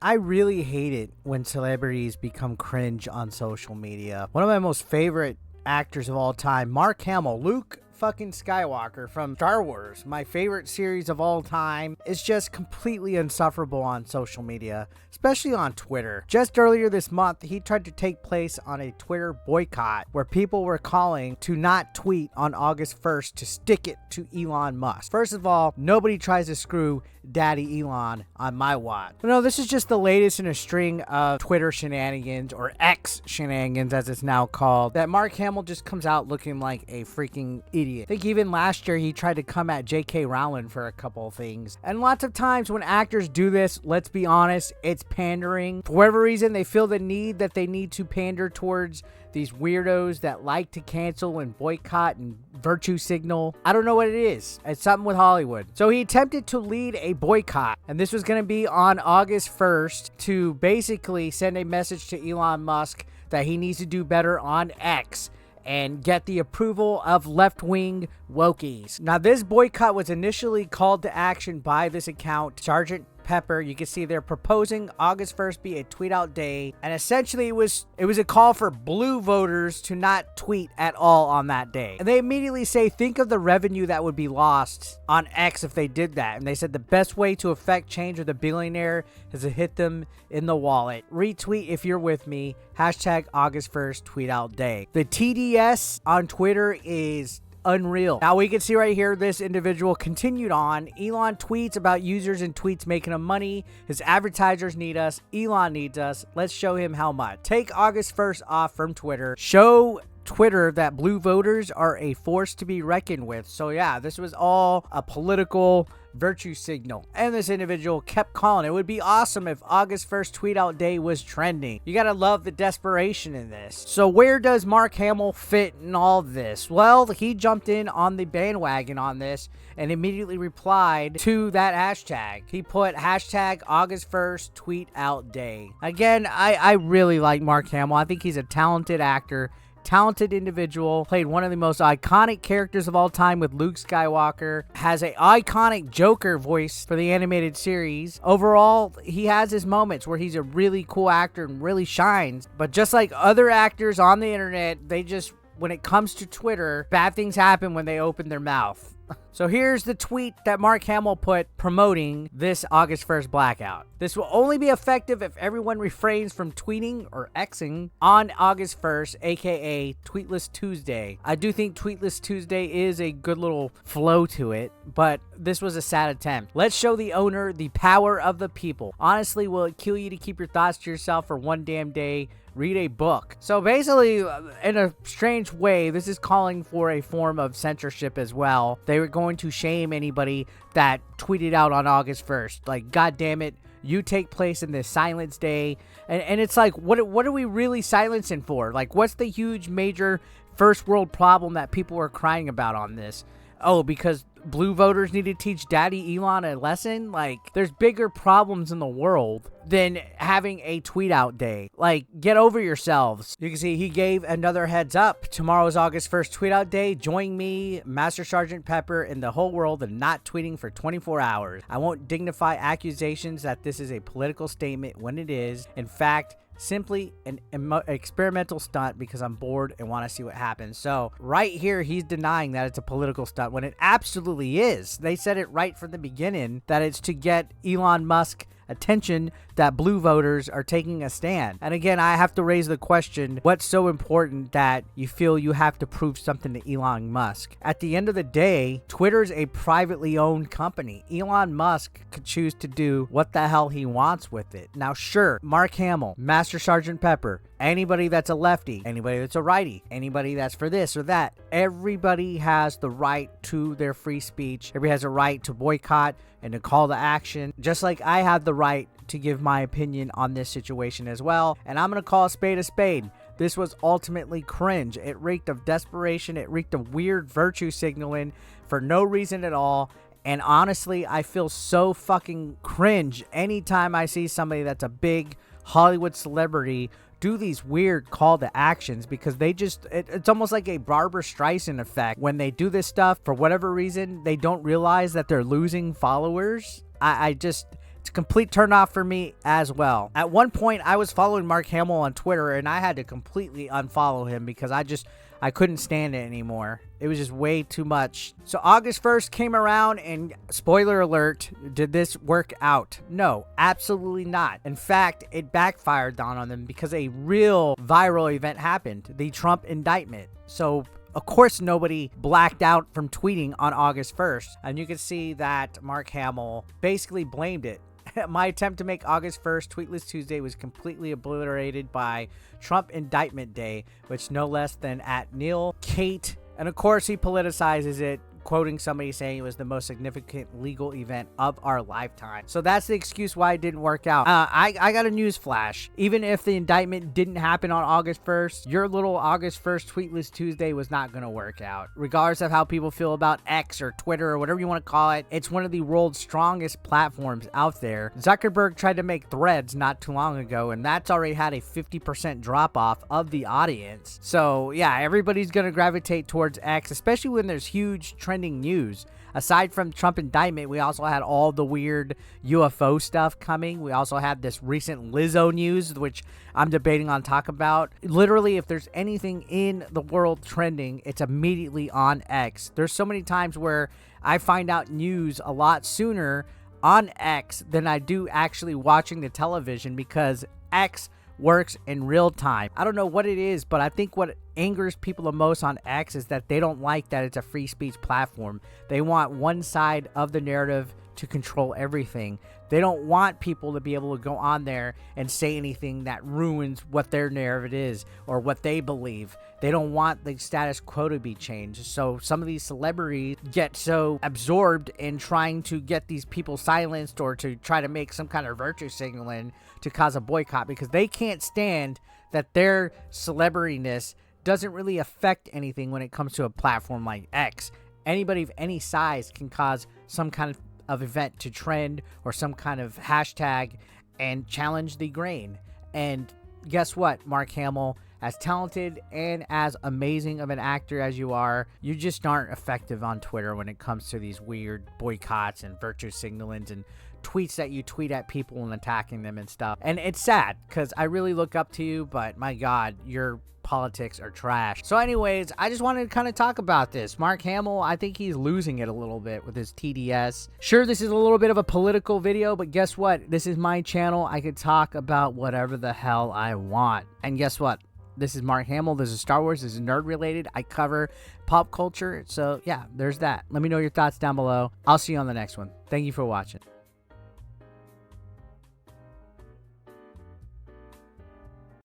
I really hate it when celebrities become cringe on social media. One of my most favorite actors of all time, Mark Hamill, Luke fucking Skywalker from Star Wars, my favorite series of all time, is just completely insufferable on social media, especially on Twitter. Just earlier this month, he tried to take place on a Twitter boycott where people were calling to not tweet on August 1st to stick it to Elon Musk. First of all, nobody tries to screw Daddy Elon on my watch. But no, this is just the latest in a string of Twitter shenanigans, or X shenanigans as it's now called, that Mark Hamill just comes out looking like a freaking idiot. I think even last year he tried to come at J.K. Rowling for a couple of things. And lots of times when actors do this, let's be honest, it's pandering. For whatever reason, they feel the need that they need to pander towards these weirdos that like to cancel and boycott and virtue signal. I don't know what it is. It's something with Hollywood. So he attempted to lead a boycott, and this was going to be on August 1st to basically send a message to Elon Musk that he needs to do better on X and get the approval of left-wing wokies. Now, this boycott was initially called to action by this account, Sergeant Pepper. You can see they're proposing August 1st be a tweet out day, and essentially it was a call for blue voters to not tweet at all on that day. And they immediately say, think of the revenue that would be lost on X if they did that. And they said the best way to affect change with a billionaire is to hit them in the wallet. Retweet if you're with me. Hashtag August 1st tweet out day. The TDS on Twitter is unreal. Now we can see right here, this individual continued on. Elon tweets about users and tweets making him money. His advertisers need us. Elon needs us. Let's show him how much. Take August 1st off from Twitter. Show Twitter that blue voters are a force to be reckoned with. So yeah, this was all a political virtue signal. And this individual kept calling. It would be awesome if August 1st tweet out day was trending. You gotta love the desperation in this. So where does Mark Hamill fit in all this? Well, he jumped in on the bandwagon on this and immediately replied to that hashtag. He put hashtag August 1st tweet out day. Again, I really like Mark Hamill. I think he's a talented actor, talented individual, played one of the most iconic characters of all time with Luke Skywalker, has an iconic Joker voice for the animated series. Overall, he has his moments where he's a really cool actor and really shines, but just like other actors on the internet, they just, when it comes to Twitter, bad things happen when they open their mouth. So here's the tweet that Mark Hamill put promoting this August 1st blackout. This will only be effective if everyone refrains from tweeting or Xing on August 1st, aka Tweetless Tuesday. I do think Tweetless Tuesday is a good little flow to it, but this was a sad attempt. Let's show the owner the power of the people. Honestly, will it kill you to keep your thoughts to yourself for one damn day? Read a book. So basically, in a strange way, this is calling for a form of censorship as well. They were going to shame anybody that tweeted out on August 1st. Like, God damn it, you take place in this silence day. And it's like, what are we really silencing for? Like, what's the huge major first world problem that people are crying about on this? Oh, because blue voters need to teach Daddy Elon a lesson? Like, there's bigger problems in the world than having a tweet out day. Like, get over yourselves. You can see he gave another heads up. Tomorrow's August 1st tweet out day. Join me, Master Sergeant Pepper, and the whole world in not tweeting for 24 hours. I won't dignify accusations that this is a political statement when it is, in fact, simply an experimental stunt because I'm bored and want to see what happens. So right here, he's denying that it's a political stunt when it absolutely is. They said it right from the beginning that it's to get Elon Musk attention that blue voters are taking a stand. And again, I have to raise the question, what's so important that you feel you have to prove something to Elon Musk? At the end of the day, Twitter's a privately owned company. Elon Musk could choose to do what the hell he wants with it. Now, sure, Mark Hamill, Master Sergeant Pepper, anybody that's a lefty, anybody that's a righty, anybody that's for this or that, everybody has the right to their free speech. Everybody has a right to boycott and to call to action, just like I have the right to give my opinion on this situation as well. And I'm going to call a spade a spade. This was ultimately cringe. It reeked of desperation. It reeked of weird virtue signaling for no reason at all. And honestly, I feel so fucking cringe anytime I see somebody that's a big Hollywood celebrity do these weird call to actions, because they just, it's almost like a Barbra Streisand effect. When they do this stuff, for whatever reason, they don't realize that they're losing followers. It's It's a complete turnoff for me as well. At one point, I was following Mark Hamill on Twitter, and I had to completely unfollow him because I couldn't stand it anymore. It was just way too much. So August 1st came around, and spoiler alert, did this work out? No, absolutely not. In fact, it backfired on them because a real viral event happened, the Trump indictment. So of course, nobody blacked out from tweeting on August 1st. And you can see that Mark Hamill basically blamed it. My attempt to make August 1st Tweetless Tuesday was completely obliterated by Trump Indictment Day, which no less than at Neil Kate. And of course, he politicizes it, quoting somebody saying it was the most significant legal event of our lifetime. So that's the excuse why it didn't work out. I got a news flash. Even if the indictment didn't happen on August 1st, your little August 1st Tweetless Tuesday was not going to work out. Regardless of how people feel about X or Twitter or whatever you want to call it, it's one of the world's strongest platforms out there. Zuckerberg tried to make Threads not too long ago, and that's already had a 50% drop off of the audience. So yeah, everybody's going to gravitate towards X, especially when there's huge trending news. Aside from Trump indictment, we also had all the weird UFO stuff coming. We also had this recent Lizzo news, which I'm debating on talk about. Literally, if there's anything in the world trending, it's immediately on X. There's so many times where I find out news a lot sooner on X than I do actually watching the television because X works in real time. I don't know what it is, but I think what angers people the most on X is that they don't like that it's a free speech platform. They want one side of the narrative to control everything. They don't want people to be able to go on there and say anything that ruins what their narrative is or what they believe. They don't want the status quo to be changed. So some of these celebrities get so absorbed in trying to get these people silenced or to try to make some kind of virtue signaling to cause a boycott because they can't stand that their celebrityness doesn't really affect anything when it comes to a platform like X. Anybody of any size can cause some kind of event to trend or some kind of hashtag and challenge the grain. And guess what, Mark Hamill, as talented and as amazing of an actor as you are, you just aren't effective on Twitter when it comes to these weird boycotts and virtue signalings and tweets that you tweet at people and attacking them and stuff. And it's sad because I really look up to you, but my God, your politics are trash. So anyways, I just wanted to kind of talk about this. Mark Hamill, I think he's losing it a little bit with his TDS. Sure, this is a little bit of a political video, but guess what? This is my channel. I could talk about whatever the hell I want. And guess what? This is Mark Hamill. This is Star Wars. This is nerd related. I cover pop culture. So yeah, there's that. Let me know your thoughts down below. I'll see you on the next one. Thank you for watching.